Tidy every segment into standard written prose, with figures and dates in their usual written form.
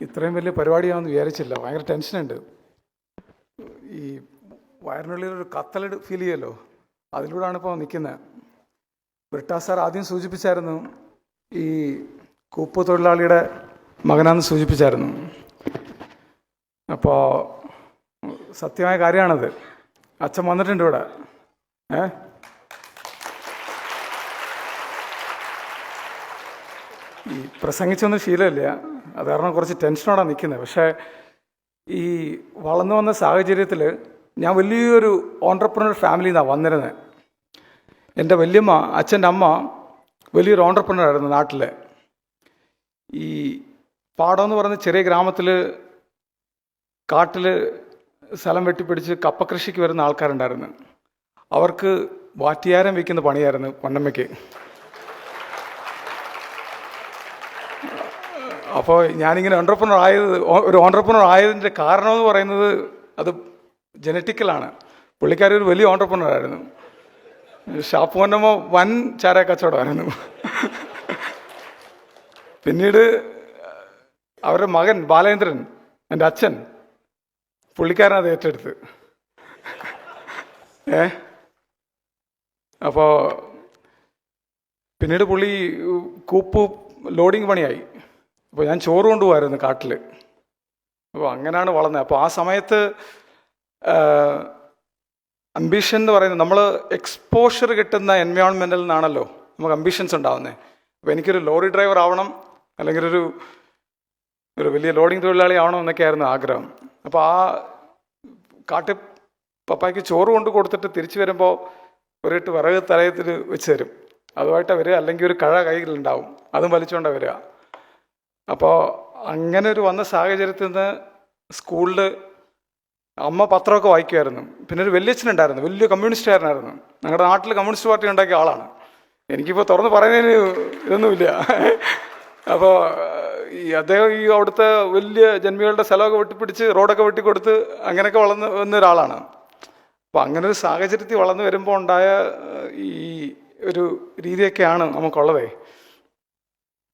ഇത്രയും വലിയ പരിപാടിയാണെന്ന് വിചാരിച്ചില്ല. ഭയങ്കര ടെൻഷനുണ്ട്. ഈ വയറിനുള്ളിൽ ഒരു കത്തൽ ഫീൽ ചെയ്യുമല്ലോ, അതിലൂടെയാണ് ഇപ്പോൾ നിൽക്കുന്നത്. ബ്രിട്ടാ സാർ ആദ്യം സൂചിപ്പിച്ചായിരുന്നു, ഈ കൂപ്പ് തൊഴിലാളിയുടെ മകനാണെന്ന് സൂചിപ്പിച്ചായിരുന്നു. അപ്പോൾ സത്യമായ കാര്യമാണത്. അച്ഛൻ വന്നിട്ടുണ്ട് ഇവിടെ. ഈ പ്രസംഗിച്ചൊന്നും ശീലമില്ല, അത് കാരണം കുറച്ച് ടെൻഷനോടെ നിൽക്കുന്നത്. പക്ഷേ ഈ വളർന്നു വന്ന സാഹചര്യത്തിൽ ഞാൻ വലിയൊരു ഓൺട്രപ്രണർ ഫാമിലിയിൽ നിന്നാണ് വന്നിരുന്നത്. എൻ്റെ വല്യമ്മ, അച്ഛൻ്റെ അമ്മ വലിയൊരു ഓൺട്രപ്രണർ ആയിരുന്നു നാട്ടിൽ. ഈ പാടം എന്ന് പറയുന്ന ചെറിയ ഗ്രാമത്തിൽ കാട്ടിൽ സ്ഥലം വെട്ടിപ്പിടിച്ച് കപ്പ കൃഷിക്ക് വരുന്ന ആൾക്കാരുണ്ടായിരുന്നു. അവർക്ക് വാറ്റിയാരം വയ്ക്കുന്ന പണിയായിരുന്നു പൊന്നമ്മയ്ക്ക്. അപ്പോൾ ഞാനിങ്ങനെ ഒരു ഓൺട്രപ്രണർ ആയതിൻ്റെ കാരണം എന്ന് പറയുന്നത് അത് ജനറ്റിക്കലാണ്. പുള്ളിക്കാരി ഒരു വലിയ ഓൺട്രപ്രണർ ആയിരുന്നു. ഷാപ്പ് പൊന്നമ്മ വൻ ചാരായ കച്ചവടമായിരുന്നു. പിന്നീട് അവരുടെ മകൻ ബാലേന്ദ്രൻ, എൻ്റെ അച്ഛൻ, പുള്ളിക്കാരനത് ഏറ്റെടുത്ത്. അപ്പോൾ പിന്നീട് പുള്ളി കൂപ്പ് ലോഡിങ് പണിയായി. അപ്പോൾ ഞാൻ ചോറ് കൊണ്ടുപോകായിരുന്നു കാട്ടിൽ. അപ്പോൾ അങ്ങനെയാണ് വളർന്നത്. അപ്പോൾ ആ സമയത്ത് അംബിഷൻ എന്ന് പറയുന്നത്, നമ്മൾ എക്സ്പോഷർ കിട്ടുന്ന എൻവയോൺമെൻറ്റിൽ നിന്നാണല്ലോ നമുക്ക് അംബിഷൻസ് ഉണ്ടാവുന്നത്. അപ്പോൾ എനിക്കൊരു ലോറി ഡ്രൈവർ ആവണം, അല്ലെങ്കിൽ ഒരു വലിയ ലോഡിങ് തൊഴിലാളി ആവണം എന്നൊക്കെയായിരുന്നു ആഗ്രഹം. അപ്പോൾ ആ കാട്ടിൽ പപ്പായ്ക്ക് ചോറ് കൊണ്ട് കൊടുത്തിട്ട് തിരിച്ചു വരുമ്പോൾ ഒരിട്ട് വിറക് തലയത്തിൽ വെച്ച് തരും. അതുമായിട്ട് വരിക, അല്ലെങ്കിൽ ഒരു കഴ കയ്യിലുണ്ടാവും, അതും വലിച്ചുകൊണ്ടാണ് വരിക. അപ്പോൾ അങ്ങനെ ഒരു വന്ന സാഹചര്യത്തിൽ നിന്ന് സ്കൂളിൽ അമ്മ പത്രമൊക്കെ വായിക്കുമായിരുന്നു. പിന്നെ ഒരു വലിയച്ഛനുണ്ടായിരുന്നു, വലിയ കമ്മ്യൂണിസ്റ്റുകാരനായിരുന്നു. ഞങ്ങളുടെ നാട്ടിൽ കമ്മ്യൂണിസ്റ്റ് പാർട്ടി ഉണ്ടാക്കിയ ആളാണ്. എനിക്കിപ്പോൾ തുറന്ന് പറയുന്നതിന് ഇതൊന്നുമില്ല. അപ്പോൾ അദ്ദേഹം അവിടുത്തെ വലിയ ജന്മികളുടെ സ്ഥലമൊക്കെ വെട്ടിപ്പിടിച്ച് റോഡൊക്കെ വെട്ടിക്കൊടുത്ത് അങ്ങനെയൊക്കെ വളർന്ന് വന്ന ഒരാളാണ്. അപ്പോൾ അങ്ങനെ ഒരു സാഹചര്യത്തിൽ വളർന്നു വരുമ്പോൾ ഉണ്ടായ ഈ ഒരു രീതിയൊക്കെയാണ് നമുക്കുള്ളതേ.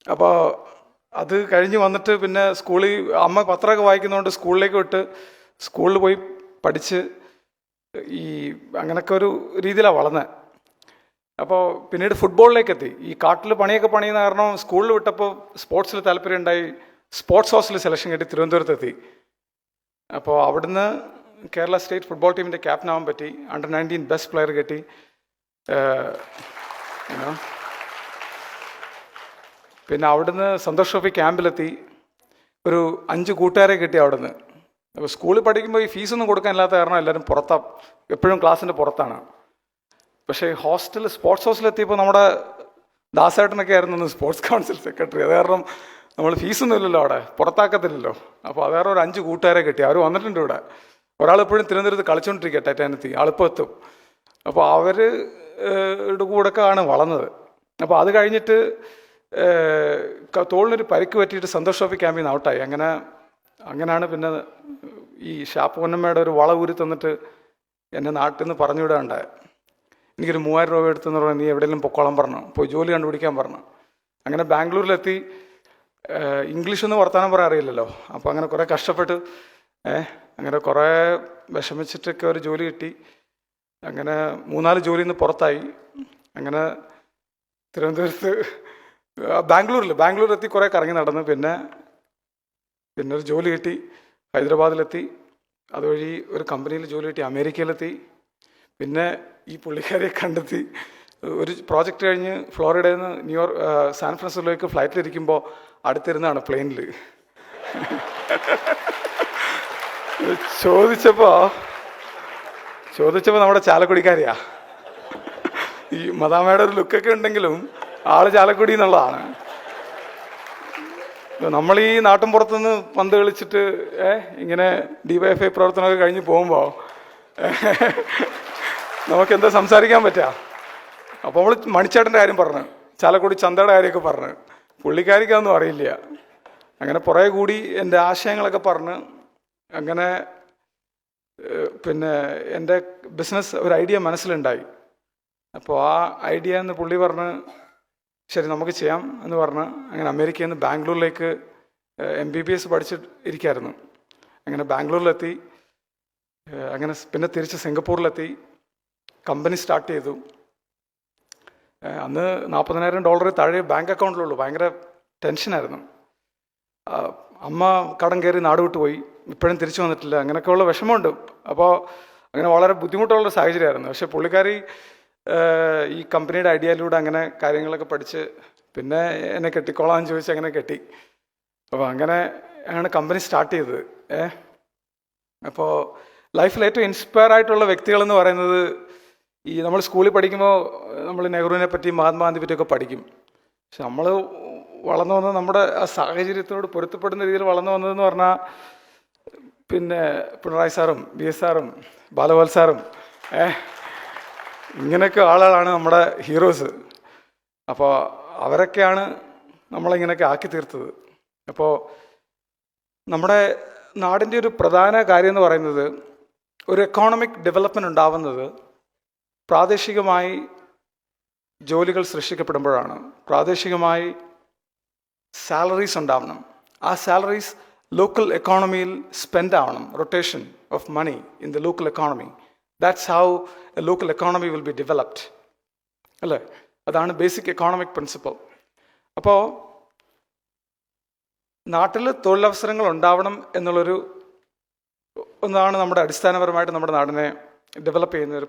അപ്പോൾ അത് കഴിഞ്ഞ് വന്നിട്ട് പിന്നെ സ്കൂളിൽ അമ്മ പത്രമൊക്കെ വായിക്കുന്നതുകൊണ്ട് സ്കൂളിലേക്ക് വിട്ട് സ്കൂളിൽ പോയി പഠിച്ച് അങ്ങനെയൊക്കെ ഒരു രീതിയിലാണ് വളർന്നത്. അപ്പോൾ പിന്നീട് ഫുട്ബോളിലേക്ക് എത്തി. ഈ കാട്ടിൽ പണിയൊക്കെ പണിയുന്ന കാരണം സ്കൂളിൽ വിട്ടപ്പോൾ സ്പോർട്സിൽ താല്പര്യം ഉണ്ടായി. സ്പോർട്സ് ഹൗസിൽ സെലക്ഷൻ കിട്ടി, തിരുവനന്തപുരത്തെത്തി. അപ്പോൾ അവിടുന്ന് കേരള സ്റ്റേറ്റ് ഫുട്ബോൾ ടീമിൻ്റെ ക്യാപ്റ്റൻ ആവാൻ പറ്റി. അണ്ടർ 19 ബെസ്റ്റ് പ്ലെയർ കിട്ടി. പിന്നെ അവിടുന്ന് സന്തോഷ് ട്രോഫി ക്യാമ്പിലെത്തി. ഒരു 5 കൂട്ടുകാരെ കിട്ടി അവിടുന്ന്. അപ്പോൾ സ്കൂളിൽ പഠിക്കുമ്പോൾ ഈ ഫീസൊന്നും കൊടുക്കാനില്ലാത്ത കാരണം എല്ലാവരും പുറത്താണ്, എപ്പോഴും ക്ലാസ്സിൻ്റെ പുറത്താണ്. പക്ഷേ സ്പോർട്സ് ഹൗസിലെത്തിയപ്പോൾ നമ്മുടെ ദാസേട്ടനൊക്കെ ആയിരുന്നു സ്പോർട്സ് കൗൺസിൽ സെക്രട്ടറി. അത് കാരണം നമ്മൾ ഫീസൊന്നും ഇല്ലല്ലോ, അവിടെ പുറത്താക്കത്തില്ലല്ലോ. അപ്പോൾ അത് കാരണം ഒരു 5 കൂട്ടുകാരെ കിട്ടി. അവർ വന്നിട്ടുണ്ട് ഇവിടെ. ഒരാളെപ്പോഴും തിരുവനന്തപുരത്ത് കളിച്ചുകൊണ്ടിരിക്കുക, ടൈറ്റാനെത്തി, ആളിപ്പോൾ എത്തും. അപ്പോൾ അവരുടെ കൂടെയൊക്കെ ആണ് വളർന്നത്. അപ്പോൾ അത് കഴിഞ്ഞിട്ട് തോളിനൊരു പരിക്ക് പറ്റിയിട്ട് സന്തോഷ് ട്രോഫി ക്യാമ്പിൽ നിന്ന് ഔട്ടായി. അങ്ങനെയാണ് പിന്നെ ഈ ഷാപ്പ് പൊന്നമ്മയുടെ ഒരു വള ഊരി തന്നിട്ട് എന്നെ നാട്ടിൽ നിന്ന് പറഞ്ഞു വിടാനുണ്ടായത്. എനിക്കൊരു 3000 രൂപ എടുത്തെന്ന് പറഞ്ഞാൽ നീ എവിടെയെങ്കിലും പൊക്കോളം പറഞ്ഞു, പോയി ജോലി കണ്ടുപിടിക്കാൻ പറഞ്ഞു. അങ്ങനെ ബാംഗ്ലൂരിലെത്തി. ഇംഗ്ലീഷൊന്നും വർത്താനം പറയാൻ അറിയില്ലല്ലോ. അപ്പോൾ അങ്ങനെ കുറേ കഷ്ടപ്പെട്ട് അങ്ങനെ കുറേ വിഷമിച്ചിട്ടൊക്കെ ഒരു ജോലി കിട്ടി. അങ്ങനെ 3-4 ജോലിയിൽ നിന്ന് പുറത്തായി. അങ്ങനെ തിരുവനന്തപുരത്ത് ബാംഗ്ലൂരിലെത്തി കുറേ കറങ്ങി നടന്നു. പിന്നെ ഒരു ജോലി കിട്ടി, ഹൈദരാബാദിലെത്തി. അതുവഴി ഒരു കമ്പനിയിൽ ജോലി കിട്ടി, അമേരിക്കയിലെത്തി. പിന്നെ ഈ പുള്ളിക്കാരെ കണ്ടെത്തി. ഒരു പ്രോജക്റ്റ് കഴിഞ്ഞ് ഫ്ലോറിഡയിൽ നിന്ന് സാൻ ഫ്രാൻസിസ്കോയിലേക്ക് ഫ്ലൈറ്റിലിരിക്കുമ്പോൾ അടുത്തിരുന്നാണ് പ്ലെയിനിൽ. ചോദിച്ചപ്പോൾ നമ്മുടെ ചാലക്കുടിക്കാരിയാ. ഈ മദാമയുടെ ഒരു ലുക്കൊക്കെ ഉണ്ടെങ്കിലും ആള് ചാലക്കുടി എന്നുള്ളതാണ്. നമ്മൾ ഈ നാട്ടിൻ പുറത്തുനിന്ന് പന്ത് കളിച്ചിട്ട് ഇങ്ങനെ DYFI പ്രവർത്തനമൊക്കെ കഴിഞ്ഞ് പോകുമ്പോൾ നമുക്കെന്താ സംസാരിക്കാൻ പറ്റുക? അപ്പോൾ നമ്മൾ മണിച്ചേട്ടൻ്റെ കാര്യം പറഞ്ഞു, ചാലക്കുടി ചന്തയുടെ കാര്യമൊക്കെ പറഞ്ഞു. പുള്ളിക്കാരിക്കൊന്നും അറിയില്ല. അങ്ങനെ പുറകെ കൂടി എൻ്റെ ആശയങ്ങളൊക്കെ പറഞ്ഞ് അങ്ങനെ പിന്നെ എൻ്റെ ബിസിനസ് ഒരു ഐഡിയ മനസ്സിലുണ്ടായി. അപ്പോൾ ആ ഐഡിയ എന്ന് പുള്ളി പറഞ്ഞ് ശരി നമുക്ക് ചെയ്യാം എന്ന് പറഞ്ഞ് അങ്ങനെ അമേരിക്കയിൽ നിന്ന് ബാംഗ്ലൂരിലേക്ക് MBBS പഠിച്ചിട്ട് ഇരിക്കുകയായിരുന്നു. അങ്ങനെ ബാംഗ്ലൂരിലെത്തി, അങ്ങനെ പിന്നെ തിരിച്ച് സിംഗപ്പൂരിലെത്തി, കമ്പനി സ്റ്റാർട്ട് ചെയ്തു. അന്ന് $40,000 താഴെ ബാങ്ക് അക്കൗണ്ടിലുള്ളൂ. ഭയങ്കര ടെൻഷനായിരുന്നു. അമ്മ കടം കയറി നാട് വിട്ടു പോയി, ഇപ്പോഴും തിരിച്ചു വന്നിട്ടില്ല. അങ്ങനെയൊക്കെയുള്ള വിഷമമുണ്ട്. അപ്പോൾ അങ്ങനെ വളരെ ബുദ്ധിമുട്ടുള്ള സാഹചര്യമായിരുന്നു. പക്ഷെ പുള്ളിക്കാരി ഈ കമ്പനിയുടെ ഐഡിയയിലൂടെ അങ്ങനെ കാര്യങ്ങളൊക്കെ പഠിച്ച് പിന്നെ എന്നെ കെട്ടിക്കോളാമെന്ന് ചോദിച്ച് അങ്ങനെ കെട്ടി. അപ്പോൾ അങ്ങനെ ആണ് കമ്പനി സ്റ്റാർട്ട് ചെയ്തത്. അപ്പോൾ ലൈഫിൽ ഏറ്റവും ഇൻസ്പയർ ആയിട്ടുള്ള വ്യക്തികളെന്ന് പറയുന്നത്, ഈ നമ്മൾ സ്കൂളിൽ പഠിക്കുമ്പോൾ നമ്മൾ നെഹ്റുവിനെ പറ്റി മഹാത്മാഗാന്ധി പറ്റിയൊക്കെ പഠിക്കും. പക്ഷെ നമ്മൾ വളർന്നു വന്നത് നമ്മുടെ ആ സാഹചര്യത്തോട് പൊരുത്തപ്പെടുന്ന രീതിയിൽ വളർന്നു വന്നതെന്ന് പറഞ്ഞാൽ പിന്നെ പിണറായി സാറും BS സാറും ബാലഗോപാൽ സാറും ഇങ്ങനെയൊക്കെ ആളുകളാണ് നമ്മുടെ ഹീറോസ്. അപ്പോൾ അവരൊക്കെയാണ് നമ്മളിങ്ങനെയൊക്കെ ആക്കി തീർത്തത്. അപ്പോൾ നമ്മുടെ നാടിൻ്റെ ഒരു പ്രധാന കാര്യം എന്ന് പറയുന്നത്, ഒരു എക്കോണമിക് ഡെവലപ്മെൻറ്റ് ഉണ്ടാവുന്നത് പ്രാദേശികമായി ജോലികൾ സൃഷ്ടിക്കപ്പെടുമ്പോഴാണ്. പ്രാദേശികമായി സാലറീസ് ഉണ്ടാവണം. ആ സാലറീസ് ലോക്കൽ എക്കോണമിയിൽ സ്പെൻഡ് ആവണം. Rotation of money in the local economy. That's how a local economy will be developed, അല്ലേ? അതാണ് ബേസിക് എക്കോണമിക് പ്രിൻസിപ്പിൾ. അപ്പോൾ നാട്ടിൽ തൊഴിലവസരങ്ങൾ ഉണ്ടാവണം എന്നുള്ളൊരു ഒന്നാണ് നമ്മുടെ അടിസ്ഥാനപരമായിട്ട് നമ്മുടെ നാടിനെ ഡെവലപ്പ് ചെയ്യുന്ന ഒരു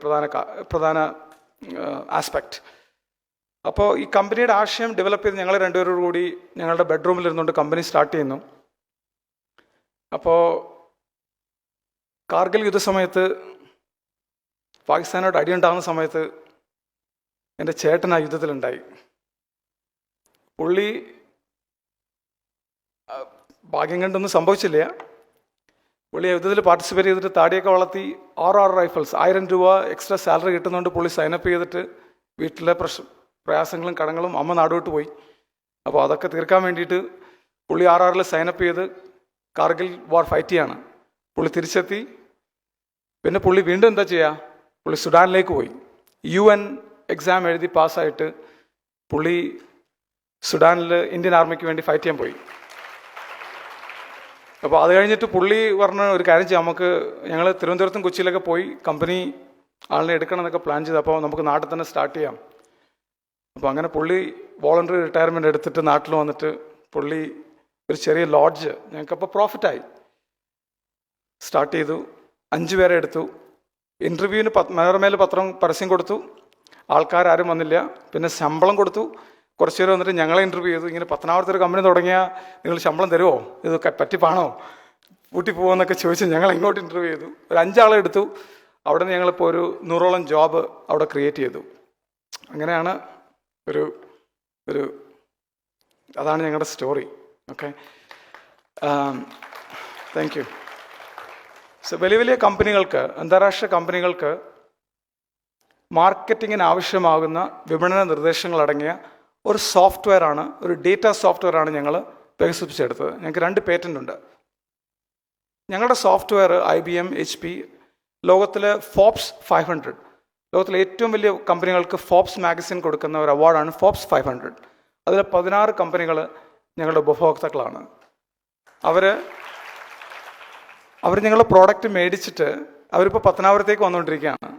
പ്രധാന ആസ്പെക്റ്റ്. അപ്പോൾ ഈ കമ്പനിയുടെ ആശയം ഡെവലപ്പ് ചെയ്ത് ഞങ്ങൾ രണ്ടുപേരോട് കൂടി ഞങ്ങളുടെ ബെഡ്റൂമിൽ ഇരുന്നുകൊണ്ട് കമ്പനി സ്റ്റാർട്ട് ചെയ്യുന്നു. അപ്പോൾ കാർഗിൽ യുദ്ധസമയത്ത് പാകിസ്ഥാനോട് അടിയുണ്ടാകുന്ന സമയത്ത് എൻ്റെ ചേട്ടൻ ആ യുദ്ധത്തിലുണ്ടായി. പുള്ളി ഭാഗ്യം കണ്ടൊന്നും സംഭവിച്ചില്ല. പുള്ളി യുദ്ധത്തിൽ പാർട്ടിസിപ്പേറ്റ് ചെയ്തിട്ട് താടിയൊക്കെ വളർത്തി RR റൈഫിൾസ് 1000 രൂപ എക്സ്ട്രാ സാലറി കിട്ടുന്നതുകൊണ്ട് പുള്ളി സൈനപ്പ് ചെയ്തിട്ട് വീട്ടിലെ പ്രയാസങ്ങളും കടങ്ങളും അമ്മ നാടുവിട്ട് പോയി. അപ്പോൾ അതൊക്കെ തീർക്കാൻ വേണ്ടിയിട്ട് പുള്ളി RRൽ സൈനപ്പ് ചെയ്ത് കാർഗിൽ വാർ ഫൈറ്റ് ചെയ്യാണ്. പുള്ളി തിരിച്ചെത്തി. പിന്നെ പുള്ളി വീണ്ടും എന്താ ചെയ്യുക? പുള്ളി സുഡാനിലേക്ക് പോയി. UN എക്സാം എഴുതി പാസ്സായിട്ട് പുള്ളി സുഡാനിൽ ഇന്ത്യൻ ആർമിക്ക് വേണ്ടി ഫൈറ്റ് ചെയ്യാൻ പോയി. അപ്പോൾ അത് കഴിഞ്ഞിട്ട് പുള്ളി പറഞ്ഞ ഒരു കാര്യം ചെയ്യാം, നമുക്ക് ഞങ്ങൾ തിരുവനന്തപുരത്തും കൊച്ചിയിലൊക്കെ പോയി കമ്പനി ആളിനെ എടുക്കണം എന്നൊക്കെ പ്ലാൻ ചെയ്ത്, അപ്പോൾ നമുക്ക് നാട്ടിൽ തന്നെ സ്റ്റാർട്ട് ചെയ്യാം. അപ്പോൾ അങ്ങനെ പുള്ളി വോളണ്ടറി റിട്ടയർമെൻറ്റ് എടുത്തിട്ട് നാട്ടിൽ വന്നിട്ട് പുള്ളി ഒരു ചെറിയ ലോഡ്ജ് ഞങ്ങൾക്കപ്പോൾ പ്രോഫിറ്റായി സ്റ്റാർട്ട് ചെയ്തു. 5 പേരെ എടുത്തു. ഇൻ്റർവ്യൂവിന് മനോരമയിൽ പരസ്യം കൊടുത്തു. ആൾക്കാരും വന്നില്ല. പിന്നെ ശമ്പളം കൊടുത്തു. കുറച്ച് പേര് വന്നിട്ട് ഞങ്ങളെ ഇൻ്റർവ്യൂ ചെയ്തു. ഇങ്ങനെ 10,000 ഒരു കമ്പനി തുടങ്ങിയാൽ നിങ്ങൾ ശമ്പളം തരുമോ, ഇത് പറ്റിപ്പാണോ, പൂട്ടി പോകുമെന്നൊക്കെ ചോദിച്ച് ഞങ്ങൾ ഇങ്ങോട്ട് ഇൻ്റർവ്യൂ ചെയ്തു. ഒരു 5 ആളെ എടുത്തു. അവിടെ നിന്ന് ഞങ്ങളിപ്പോൾ ഒരു 100ഓളം ജോബ് അവിടെ ക്രിയേറ്റ് ചെയ്തു. അങ്ങനെയാണ് ഒരു അതാണ് ഞങ്ങളുടെ story. Okay, thank you. So വലിയ വലിയ കമ്പനികൾക്ക്, അന്താരാഷ്ട്ര കമ്പനികൾക്ക് മാർക്കറ്റിങ്ങിന് ആവശ്യമാകുന്ന വിപണന നിർദ്ദേശങ്ങളടങ്ങിയ ഒരു സോഫ്റ്റ്വെയറാണ്, ഒരു ഡേറ്റ സോഫ്റ്റ്വെയറാണ് ഞങ്ങൾ വികസിപ്പിച്ചെടുത്തത്. ഞങ്ങൾക്ക് 2 പേറ്റൻ്റ് ഉണ്ട്. ഞങ്ങളുടെ സോഫ്റ്റ്വെയർ IBM, HP, ലോകത്തിലെ ഫോബ്സ് 500, ലോകത്തിലെ ഏറ്റവും വലിയ കമ്പനികൾക്ക് ഫോബ്സ് മാഗസിൻ കൊടുക്കുന്ന ഒരു അവാർഡാണ് ഫോബ്സ് 500. അതിൽ 16 കമ്പനികൾ ഞങ്ങളുടെ ഉപഭോക്താക്കളാണ്. അവർ ഞങ്ങളുടെ പ്രോഡക്റ്റ് മേടിച്ചിട്ട് അവരിപ്പോൾ പത്തനാപുരത്തേക്ക് വന്നുകൊണ്ടിരിക്കുകയാണ്.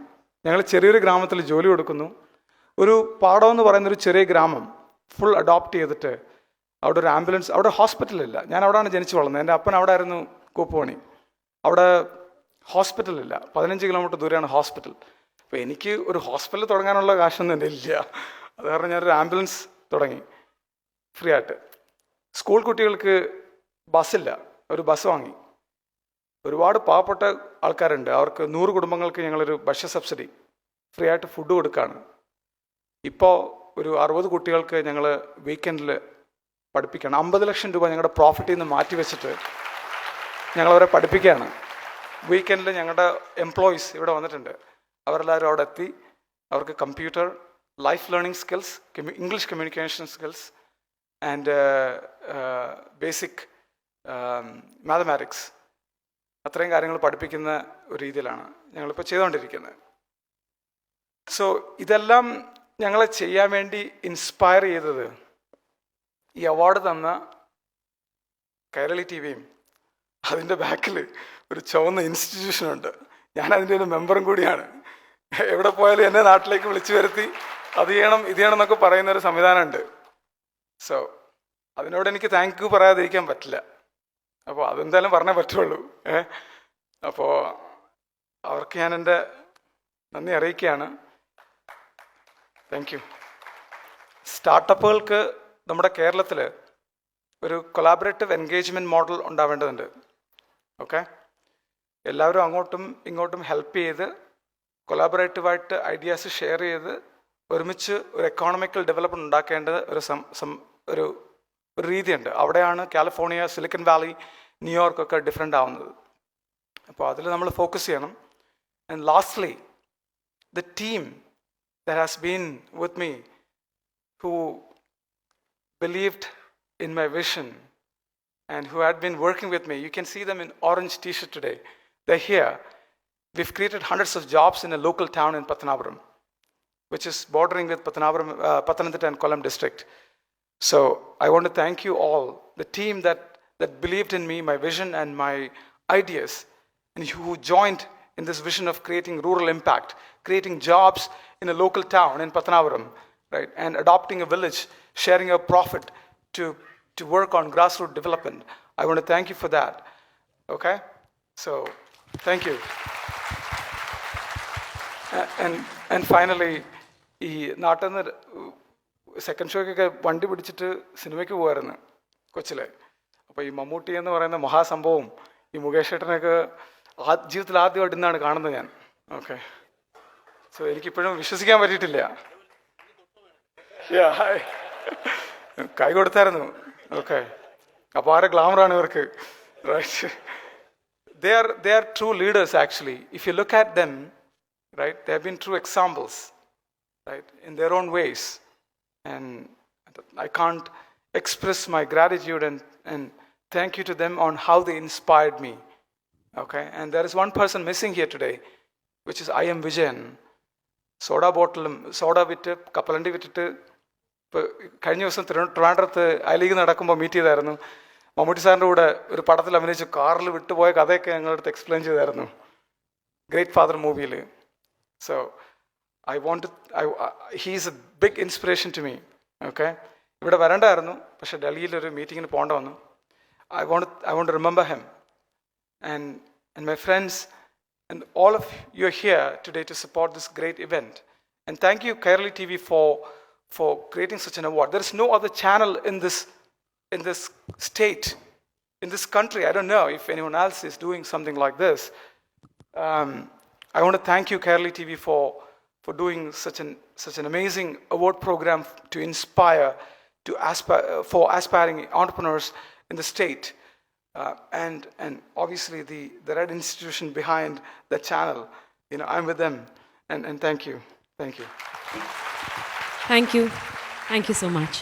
ഞങ്ങൾ ചെറിയൊരു ഗ്രാമത്തിൽ ജോലി കൊടുക്കുന്നു. ഒരു പാടം എന്ന് പറയുന്നൊരു ചെറിയ ഗ്രാമം ഫുൾ അഡോപ്റ്റ് ചെയ്തിട്ട് അവിടെ ഒരു ആംബുലൻസ്, അവിടെ ഹോസ്പിറ്റലില്ല. ഞാൻ അവിടെയാണ് ജനിച്ചു വളർന്നത്. എൻ്റെ അപ്പൻ അവിടെ ആയിരുന്നു കൂപ്പുപണി. അവിടെ ഹോസ്പിറ്റലില്ല. 15 കിലോമീറ്റർ ദൂരെയാണ് ഹോസ്പിറ്റൽ. അപ്പോൾ എനിക്ക് ഒരു ഹോസ്പിറ്റൽ തുടങ്ങാനുള്ള കാശൊന്നും എൻ്റെ ഇല്ല. അത് കാരണം ഞാനൊരു ആംബുലൻസ് തുടങ്ങി ഫ്രീ ആയിട്ട്. സ്കൂൾ കുട്ടികൾക്ക് ബസ്സില്ല, ഒരു ബസ് വാങ്ങി. ഒരുപാട് പാവപ്പെട്ട ആൾക്കാരുണ്ട്, അവർക്ക് 100 കുടുംബങ്ങൾക്ക് ഞങ്ങളൊരു ഭക്ഷ്യ സബ്സിഡി ഫ്രീ ആയിട്ട് ഫുഡ് കൊടുക്കുകയാണ്. ഇപ്പോൾ ഒരു 60 കുട്ടികൾക്ക് ഞങ്ങൾ വീക്കെൻഡിൽ പഠിപ്പിക്കുകയാണ്. 50 ലക്ഷം രൂപ ഞങ്ങളുടെ പ്രോഫിറ്റിൽ നിന്ന് മാറ്റി വെച്ചിട്ട് ഞങ്ങളവരെ പഠിപ്പിക്കുകയാണ്. വീക്കെൻഡിൽ ഞങ്ങളുടെ എംപ്ലോയീസ് ഇവിടെ വന്നിട്ടുണ്ട്. അവരെല്ലാവരും അവിടെ എത്തി. അവർക്ക് computer, life learning skills, English communication skills and basic mathematics, അത്രയും കാര്യങ്ങൾ പഠിപ്പിക്കുന്ന ഒരു രീതിയിലാണ് ഞങ്ങളിപ്പോൾ ചെയ്തുകൊണ്ടിരിക്കുന്നത്. സോ ഇതെല്ലാം ഞങ്ങളെ ചെയ്യാൻ വേണ്ടി ഇൻസ്പയർ ചെയ്തത് ഈ അവാർഡ് തന്ന കൈരളി ടി വിയും അതിൻ്റെ ബാക്കിൽ ഒരു ചുവന്ന ഇൻസ്റ്റിറ്റ്യൂഷനുണ്ട്. ഞാൻ അതിൻ്റെ ഒരു മെമ്പറും കൂടിയാണ്. എവിടെ പോയാലും എന്നെ നാട്ടിലേക്ക് വിളിച്ചു വരുത്തി അത് ചെയ്യണം ഇത് ചെയ്യണം എന്നൊക്കെ പറയുന്നൊരു സംവിധാനമുണ്ട്. സോ അതിനോട് എനിക്ക് താങ്ക് യു പറയാതിരിക്കാൻ പറ്റില്ല. അപ്പോൾ അതെന്തായാലും പറഞ്ഞേ പറ്റുള്ളൂ. അപ്പോൾ അവർക്ക് ഞാൻ എൻ്റെ നന്ദി അറിയിക്കുകയാണ്. Thank you. സ്റ്റാർട്ടപ്പുകൾക്ക് നമ്മുടെ കേരളത്തിൽ ഒരു കൊളാബറേറ്റീവ് എൻഗേജ്മെൻറ്റ് മോഡൽ ഉണ്ടാവേണ്ടതുണ്ട്. ഓക്കെ, എല്ലാവരും അങ്ങോട്ടും ഇങ്ങോട്ടും ഹെൽപ്പ് ചെയ്ത് കൊളാബറേറ്റീവായിട്ട് ഐഡിയാസ് ഷെയർ ചെയ്ത് ഒരുമിച്ച് ഒരു എക്കോണമിക്കൽ ഡെവലപ്മെൻറ്റ് ഉണ്ടാക്കേണ്ടത് ഒരു രീതിയുണ്ട്. അവിടെയാണ് കാലിഫോർണിയ, സിലിക്കൺ വാലി, ന്യൂയോർക്ക് ഒക്കെ ഡിഫറെൻ്റ് ആവുന്നത്. അപ്പോൾ അതിൽ നമ്മൾ ഫോക്കസ് ചെയ്യണം. And lastly, the team that has been with me, who believed in my vision and who had been working with me. You can see them in orange t-shirt today. They're here. We've created hundreds of jobs in a local town in Patanapuram, which is bordering with Pathanamthitta and Kollam district. So I want to thank you all, the team that believed in me, my vision and my ideas, and who joined in this vision of creating rural impact, creating jobs in a local town in Patanapuram, right, and adopting a village, sharing a profit to work on grassroots development. I want to thank you for that. Okay, so thank you. And finally, ഈ നാട്ടിൽ നിന്ന് second ഷോയ്ക്കൊക്കെ വണ്ടി പിടിച്ചിട്ട് സിനിമയ്ക്ക് പോകുമായിരുന്നു കൊച്ചിലെ. അപ്പോൾ ഈ മമ്മൂട്ടി എന്ന് പറയുന്ന മഹാസംഭവം ഈ മുകേഷ് ഏട്ടനൊക്കെ ജീവിതത്തിൽ ആദ്യമായിട്ട് ഇന്നാണ് കാണുന്നത് ഞാൻ. ഓക്കെ, സോ എനിക്കിപ്പോഴും വിശ്വസിക്കാൻ പറ്റിയിട്ടില്ല. കൈ കൊടുത്തായിരുന്നു. ഓക്കെ, അപ്പോൾ ആരെ ഗ്ലാമറാണ് ഇവർക്ക്. Right, they are true leaders actually. If you look at them, right, they have been true examples, right, in their own ways. And I can't express my gratitude and thank you to them on how they inspired me. Okay, and there is one person missing here today, which is I am Vijayan. Soda ബോട്ടിലും soda വിറ്റ് കപ്പലണ്ടി വിറ്റിട്ട് ഇപ്പോൾ കഴിഞ്ഞ ദിവസം ട്രിവാൻഡ്രത്ത് I league നടക്കുമ്പോൾ meet ചെയ്തായിരുന്നു. മമ്മൂട്ടി സാറിൻ്റെ കൂടെ ഒരു പടത്തിൽ അഭിനയിച്ച് കാറിൽ വിട്ടുപോയ കഥയൊക്കെ ഞങ്ങളുടെ അടുത്ത് എക്സ്പ്ലെയിൻ ചെയ്തായിരുന്നു ഗ്രേറ്റ് ഫാദർ മൂവിയിൽ. So he's a big inspiration to me. Okay, ഇവിടെ വരണ്ടായിരുന്നു, പക്ഷെ ഡൽഹിയിലൊരു മീറ്റിങ്ങിന് പോകേണ്ട വന്നു. I won't remember him and my friends and all of you are here today to support this great event. And thank you Kairali TV for creating such an award. There is no other channel in this state, in this country. I don't know if anyone else is doing something like this. I want to thank you Kairali TV for doing such an amazing award program to inspire for aspiring entrepreneurs in the state. And obviously the Red Institution behind the channel, I'm with them, and thank you. Thank you so much.